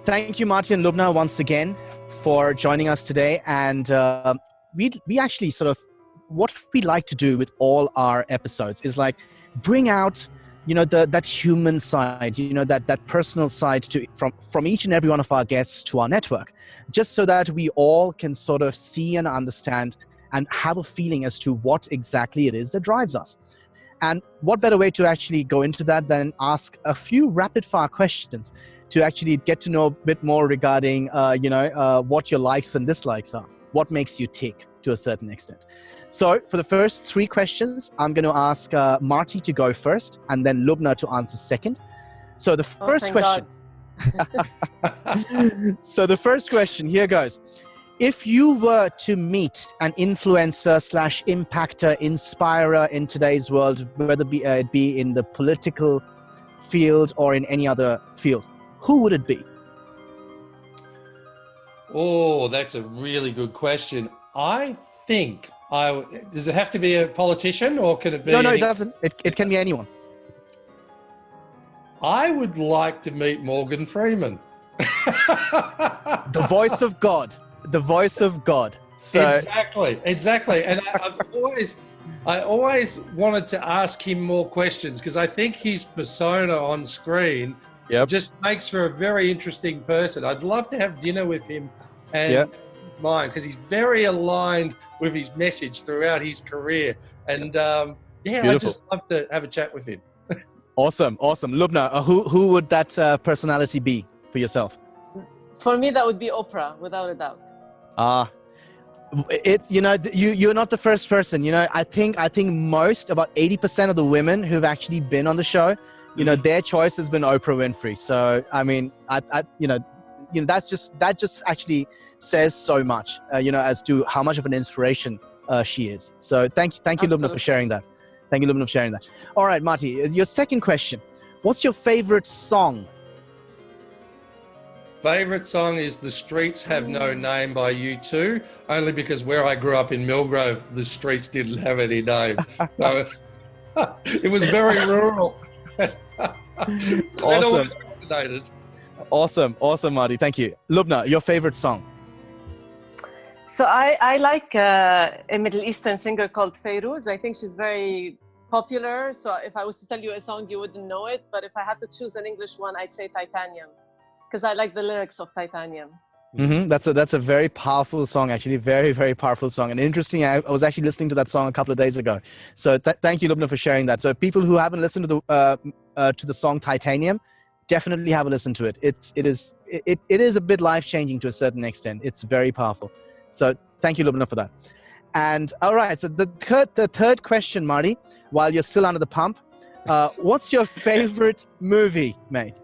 Thank you, Marty and Lubna, once again for joining us today. And we actually sort of, what we like to do with all our episodes is like bring out, that human side, that personal side from each and every one of our guests to our network, just so that we all can sort of see and understand and have a feeling as to what exactly it is that drives us. And what better way to actually go into that than ask a few rapid-fire questions to actually get to know a bit more regarding, what your likes and dislikes are, what makes you tick to a certain extent. So for the first 3 questions, I'm going to ask Marty to go first and then Lubna to answer second. So the first question. So the first question, here goes. If you were to meet an influencer / impactor, inspirer in today's world, whether it be in the political field or in any other field, who would it be? Oh, that's a really good question. I think does it have to be a politician or can it be? No, it doesn't. It can be anyone. I would like to meet Morgan Freeman. The voice of God. The voice of God. So Exactly. And I always wanted to ask him more questions because I think his persona on screen just makes for a very interesting person. I'd love to have dinner with him and mine because he's very aligned with his message throughout his career. And I just love to have a chat with him. Awesome. Lubna, who would that personality be for yourself? For me, that would be Oprah, without a doubt. You're not the first person. I think most, about 80% of the women who've actually been on the show, their choice has been Oprah Winfrey. So I mean, that just actually says so much, as to how much of an inspiration she is. So thank you, Lubna, for sharing that. Thank you, Lubna, for sharing that. All right, Marty, your second question. What's your favorite song? Favorite song is The Streets Have No Name by U2, only because where I grew up in Millgrove, the streets didn't have any name. So it was very rural. Awesome. Awesome, Marty. Thank you. Lubna, your favorite song? So I like a Middle Eastern singer called Fairuz. I think she's very popular. So if I was to tell you a song, you wouldn't know it. But if I had to choose an English one, I'd say Titanium, because I like the lyrics of Titanium. Mm-hmm. That's a very powerful song, actually. Very, very powerful song. And interesting, I was actually listening to that song a couple of days ago. So thank you, Lubna, for sharing that. So people who haven't listened to the song Titanium, definitely have a listen to it. It is a bit life-changing to a certain extent. It's very powerful. So thank you, Lubna, for that. And all right, so the third question, Marty, while you're still under the pump, what's your favorite movie, mate?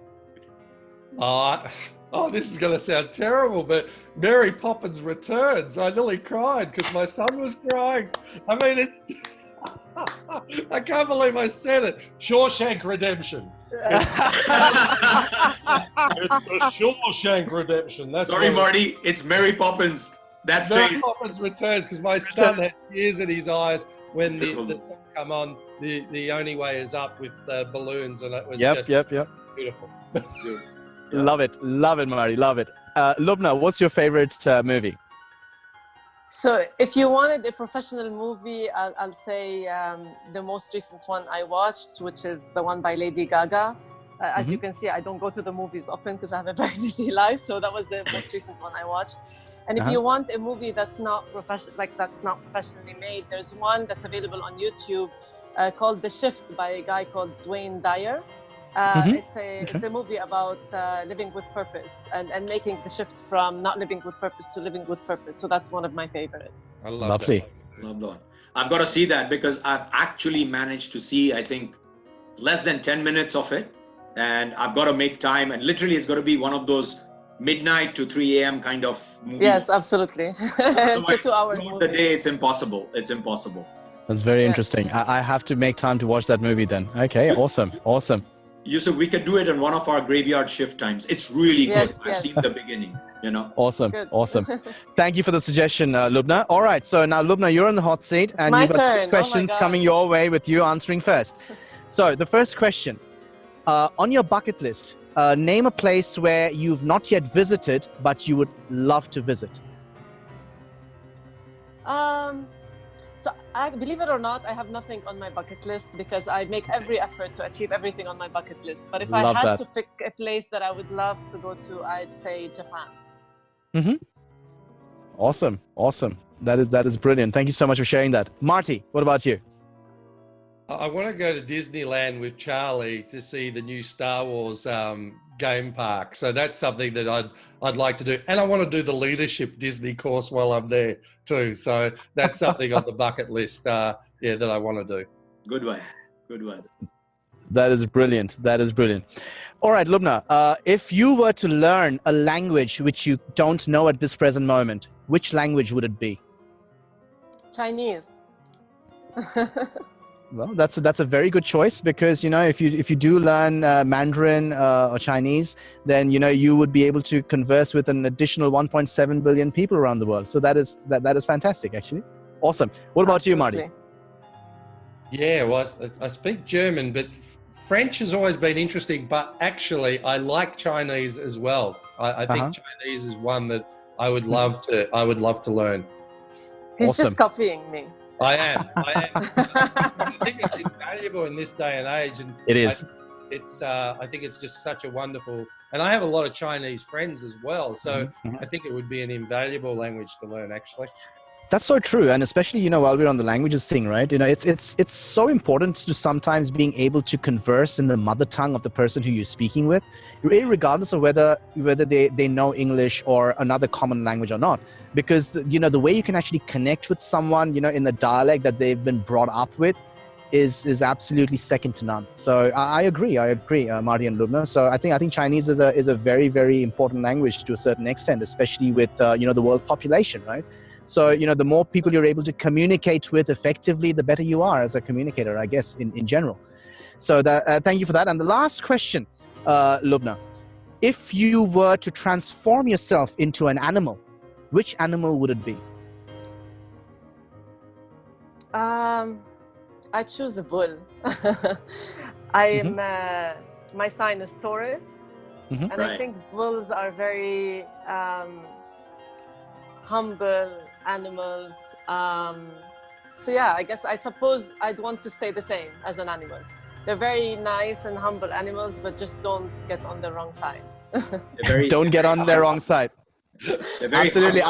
This is going to sound terrible, but Mary Poppins Returns. I nearly cried because my son was crying. I mean, it's... I can't believe I said it. Shawshank Redemption. It's the Shawshank Redemption. Sorry, Marty. It's Mary Poppins. That's Mary Poppins Returns because my son had tears in his eyes when the song come on. The Only Way Is Up with balloons, and it was just beautiful. Love it, Marty. Love it. Lubna, what's your favorite movie? So if you wanted a professional movie, I'll say the most recent one I watched, which is the one by Lady Gaga. As you can see, I don't go to the movies often because I have a very busy life. So that was the most recent one I watched. And if you want a movie that's not professionally made, there's one that's available on YouTube called The Shift by a guy called Dwayne Dyer. It's a movie about living with purpose and making the shift from not living with purpose to living with purpose. So that's one of my favorite. I love Lovely. That. Love that. I've got to see that because I've actually managed to see, I think, less than 10 minutes of it. And I've got to make time. And literally, it's got to be one of those midnight to 3 a.m. kind of movies. Yes, absolutely. It's a 2-hour movie. The day, it's impossible. It's impossible. That's very interesting. I have to make time to watch that movie then. Okay, awesome. Yusuf, we could do it in one of our graveyard shift times. It's really good. I've seen the beginning, Awesome. Good. Awesome. Thank you for the suggestion, Lubna. All right. So now, Lubna, you're on the hot seat and you've got 2 questions coming your way with you answering first. So the first question, on your bucket list, name a place where you've not yet visited, but you would love to visit. So I believe it or not, I have nothing on my bucket list because I make every effort to achieve everything on my bucket list. But if I had to pick a place that I would love to go to, I'd say Japan. Mm-hmm. Awesome. Awesome. That is brilliant. Thank you so much for sharing that. Marty, what about you? I want to go to Disneyland with Charlie to see the new Star Wars game park. So that's something that I'd like to do. And I want to do the leadership Disney course while I'm there too. So that's something on the bucket list, that I want to do. Good one. Good one. That is brilliant. That is brilliant. All right, Lubna, if you were to learn a language which you don't know at this present moment, which language would it be? Chinese. Well, that's a very good choice because, you know, if you do learn Mandarin or Chinese, then, you know, you would be able to converse with an additional 1.7 billion people around the world. So that is fantastic, actually. Awesome. What about you, Marty? Yeah, well, I speak German, but French has always been interesting. But actually, I like Chinese as well. I think Chinese is one that I would love to learn. He's just copying me. I am. I think it's invaluable in this day and age, and it is. I think it's just such a wonderful, and I have a lot of Chinese friends as well, so I think it would be an invaluable language to learn, actually. That's so true, and especially, you know, while we're on the languages thing, right? You know, it's so important to sometimes being able to converse in the mother tongue of the person who you're speaking with, regardless of whether they know English or another common language or not. Because, you know, the way you can actually connect with someone, you know, in the dialect that they've been brought up with is absolutely second to none. So I agree, Marty and Lubna. So I think Chinese is a very, very important language to a certain extent, especially with you know, the world population, right? So, you know, the more people you're able to communicate with effectively, the better you are as a communicator, I guess, in general. So thank you for that. And the last question, Lubna, if you were to transform yourself into an animal, which animal would it be? I choose a bull. My sign is Taurus, and I think bulls are very humble animals. So yeah, I guess I'd want to stay the same as an animal. They're very nice and humble animals, but just don't get on the wrong side. Don't get on the wrong side. Absolutely.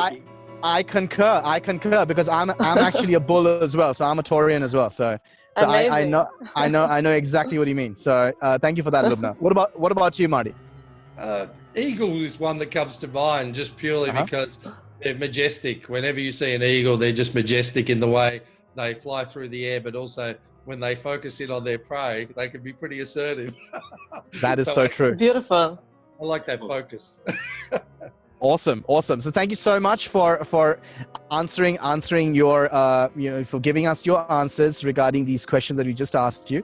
I concur because I'm actually a bull as well. So I'm a Taurian as well. So I know exactly what you mean. So thank you for that, Lubna. What about you, Marty? Eagle is one that comes to mind just purely because they're majestic. Whenever you see an eagle, they're just majestic in the way they fly through the air, but also when they focus in on their prey, they can be pretty assertive. That is so true. Beautiful. I like that focus. Awesome. So thank you so much for answering your, you know, for giving us your answers regarding these questions that we just asked you.